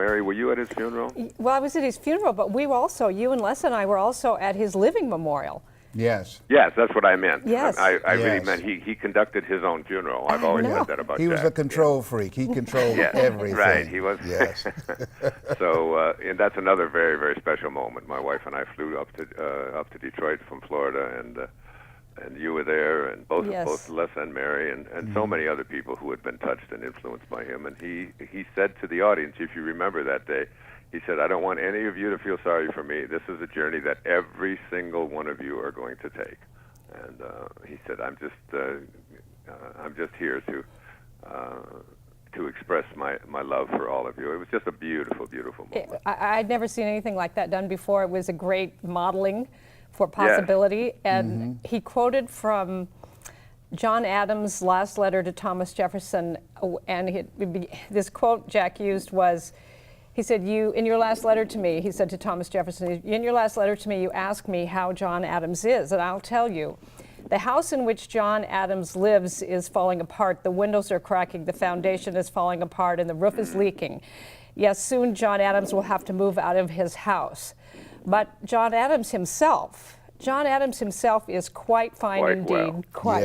Mary, were you at his funeral? Well, I was at his funeral, but we were also, you and Les and I were also at his living memorial. Yes. Yes, that's what I meant. Yes. I really Yes. meant he conducted his own funeral. I've always said that about He was Jack. a control freak. He controlled everything. Right, he was. Yes. So, and that's another very, very special moment. My wife and I flew up to Detroit from Florida, and you were there, and both Les and Mary, and so many other people who had been touched and influenced by him. And he said to the audience, if you remember that day, he said, "I don't want any of you to feel sorry for me. This is a journey that every single one of you are going to take." And he said, "I'm just here to express my love for all of you." It was just a beautiful, beautiful moment. I'd never seen anything like that done before. It was a great modeling for possibility. Yes. And he quoted from John Adams' last letter to Thomas Jefferson, and this quote Jack used was, he said, in your last letter to me, he said to Thomas Jefferson, in your last letter to me, you ask me how John Adams is, and I'll tell you. The house in which John Adams lives is falling apart. The windows are cracking, the foundation is falling apart, and the roof is leaking. Yes, soon John Adams will have to move out of his house. But John Adams himself is quite fine indeed. Well. Quite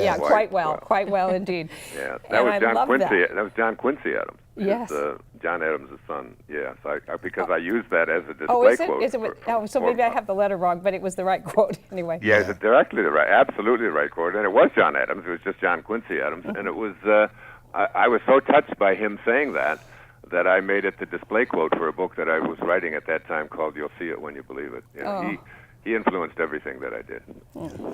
well indeed. Yeah, that was John Quincy. That was John Quincy Adams. Yes. John Adams' son. Yes, because I used that as a display quote. Is it? So maybe I have the letter wrong, but it was the right quote anyway. Yeah, it's directly absolutely the right quote, and it was John Adams. It was just John Quincy Adams, and it was. I was so touched by him saying that I made it the display quote for a book that I was writing at that time called "You'll See It When You Believe It." He influenced everything that I did.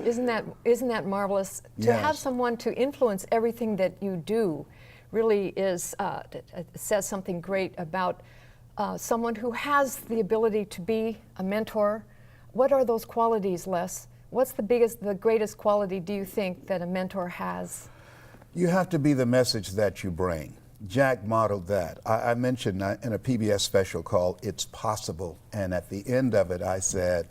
Isn't that marvelous? Yes. To have someone to influence everything that you do really is says something great about someone who has the ability to be a mentor. What are those qualities, Les? What's the greatest quality do you think that a mentor has? You have to be the message that you bring. Jack modeled that. I mentioned in a PBS special called It's Possible, and at the end of it I said,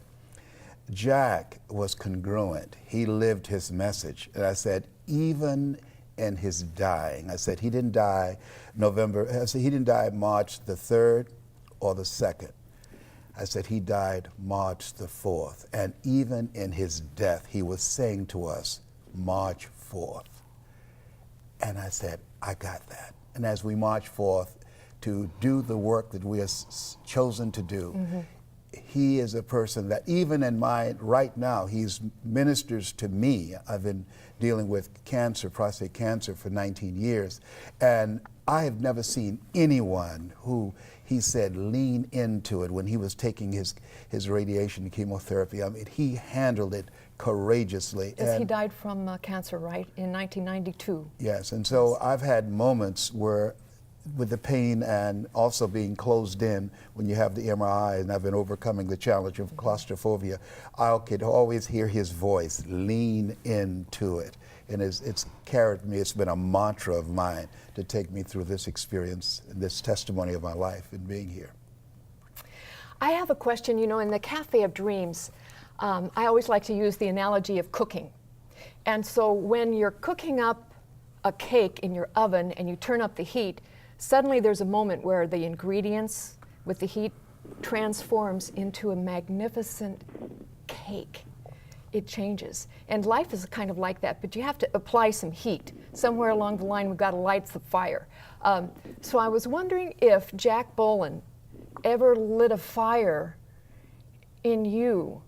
Jack was congruent. He lived his message. And I said, even in his dying, I said, he didn't die he didn't die March the 3rd or the 2nd. I said, he died March the 4th. And even in his death, he was saying to us, March 4th. And I said, I got that. And as we march forth to do the work that we have chosen to do, he is a person that even in right now, he's ministers to me. I've been dealing with cancer, prostate cancer for 19 years. And I have never seen anyone who he said lean into it when he was taking his radiation and chemotherapy. I mean, he handled it courageously. Yes, he died from cancer, right, in 1992. Yes, and so I've had moments where with the pain and also being closed in when you have the MRI, and I've been overcoming the challenge of claustrophobia, I could always hear his voice, lean into it. And it's carried me, it's been a mantra of mine to take me through this experience, this testimony of my life in being here. I have a question, in the Cafe of Dreams, I always like to use the analogy of cooking. And so when you're cooking up a cake in your oven and you turn up the heat, suddenly there's a moment where the ingredients with the heat transforms into a magnificent cake. It changes. And life is kind of like that, but you have to apply some heat. Somewhere along the line, we've got to light the fire. So I was wondering if Jack Boland ever lit a fire in you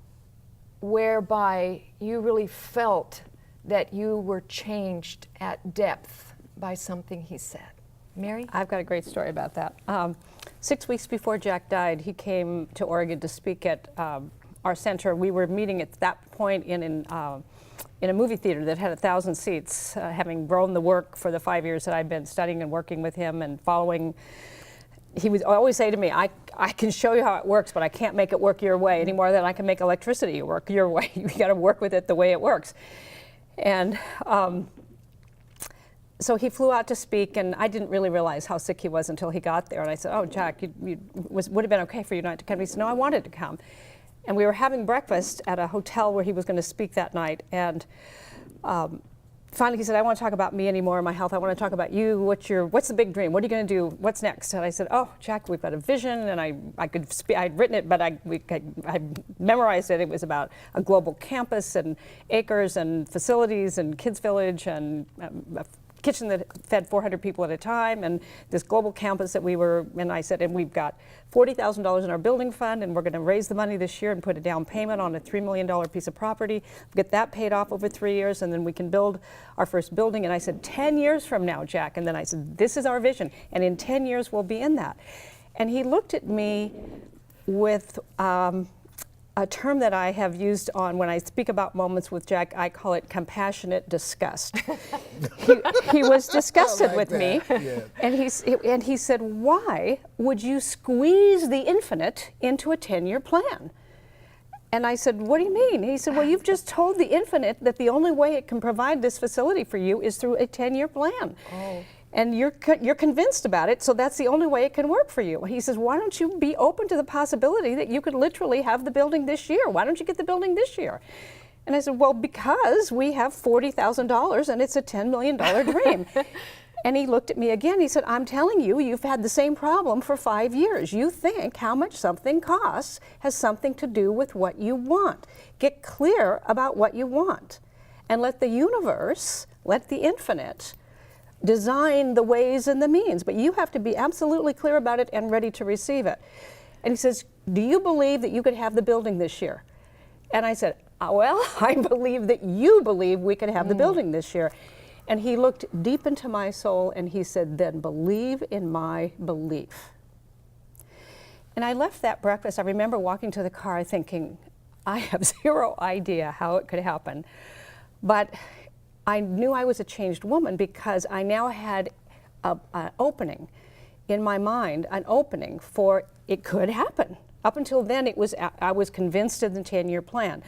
whereby you really felt that you were changed at depth by something he said. Mary? I've got a great story about that. 6 weeks before Jack died, he came to Oregon to speak at our center. We were meeting at that point in a movie theater that had 1,000 seats, having grown the work for the 5 years that I'd been studying and working with him and following. He would always say to me, I can show you how it works, but I can't make it work your way any more than I can make electricity work your way. You got to work with it the way it works. And so he flew out to speak, and I didn't really realize how sick he was until he got there. And I said, "Oh, Jack, would have been okay for you not to come." He said, "No, I wanted to come." And we were having breakfast at a hotel where he was going to speak that night. And finally he said, I don't want to talk about me anymore, my health. I want to talk about you. What's the big dream? What are you going to do? What's next? And I said, oh, Jack, we've got a vision. And I'd written it, but I memorized it. It was about a global campus and acres and facilities and kids village and a kitchen that fed 400 people at a time, and this global campus that and I said, and we've got $40,000 in our building fund, and we're going to raise the money this year and put a down payment on a $3 million piece of property, get that paid off over 3 years, and then we can build our first building. And I said, 10 years from now, Jack. And then I said, this is our vision, and in 10 years we'll be in that. And he looked at me with a term that I have used when I speak about moments with Jack. I call it compassionate disgust. he was disgusted with me, yeah. and he said, why would you squeeze the infinite into a 10-year plan? And I said, what do you mean? He said, well, you've just told the infinite that the only way it can provide this facility for you is through a 10-year plan. Oh. And you're convinced about it, so that's the only way it can work for you. He says, why don't you be open to the possibility that you could literally have the building this year? Why don't you get the building this year? And I said, well, because we have $40,000 and it's a $10 million dream. And he looked at me again. He said, I'm telling you, you've had the same problem for 5 years. You think how much something costs has something to do with what you want. Get clear about what you want. And let the universe, let the infinite, design the ways and the means, but you have to be absolutely clear about it and ready to receive it. And he says, do you believe that you could have the building this year? And I said, well, I believe that you believe we could have the building this year. And he looked deep into my soul and he said, then believe in my belief. And I left that breakfast. I remember walking to the car thinking, I have zero idea how it could happen. But I knew I was a changed woman because I now had an opening in my mind, an opening for it could happen. Up until then, I was convinced of the 10-year plan.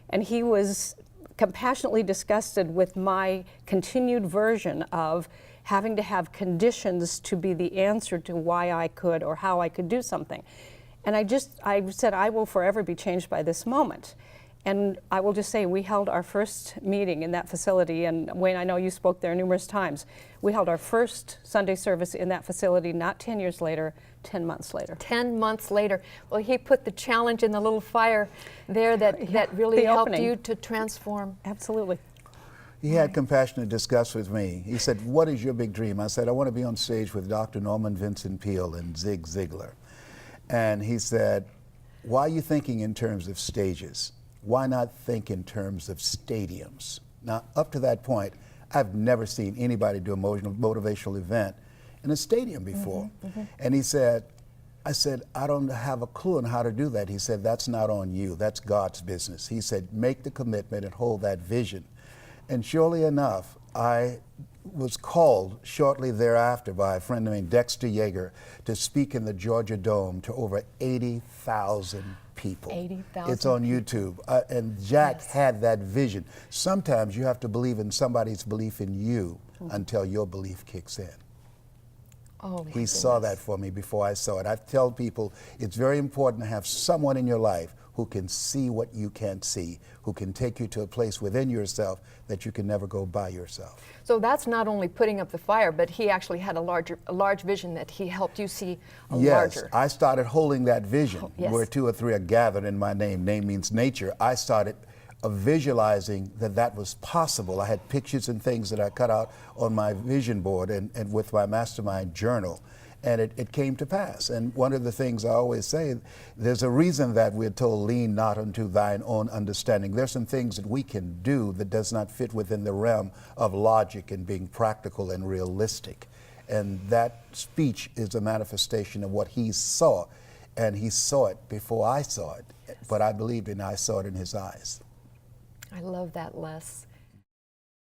And he was compassionately disgusted with my continued version of having to have conditions to be the answer to why I could or how I could do something. And I said, I will forever be changed by this moment. And I will just say, we held our first meeting in that facility, and Wayne, I know you spoke there numerous times. We held our first Sunday service in that facility, not 10 years later, 10 months later. 10 months later. Well, he put the challenge in the little fire there that really helped you to transform. Absolutely. He had compassionate disgust with me. He said, what is your big dream? I said, I want to be on stage with Dr. Norman Vincent Peale and Zig Ziglar. And he said, why are you thinking in terms of stages? Why not think in terms of stadiums? Now, up to that point, I've never seen anybody do a motivational event in a stadium before. And he said, I said, I don't have a clue on how to do that. He said, that's not on you, that's God's business. He said, make the commitment and hold that vision. And surely enough, I was called shortly thereafter by a friend named Dexter Yeager to speak in the Georgia Dome to over 80,000 people. 80,000. It's on YouTube. And Jack had that vision. Sometimes you have to believe in somebody's belief in you until your belief kicks in. Oh, he saw that for me before I saw it. I tell people it's very important to have someone in your life who can see what you can't see, who can take you to a place within yourself that you can never go by yourself. So that's not only putting up the fire, but he actually had a large vision that he helped you see larger. Yes, I started holding that vision. Yes. Where 2 or 3 are gathered in my name. Name means nature. I started visualizing that was possible. I had pictures and things that I cut out on my vision board and with my mastermind journal. And it came to pass. And one of the things I always say, there's a reason that we're told, lean not unto thine own understanding. There's some things that we can do that does not fit within the realm of logic and being practical and realistic. And that speech is a manifestation of what he saw. And he saw it before I saw it. But I believed and I saw it in his eyes. I love that, Les.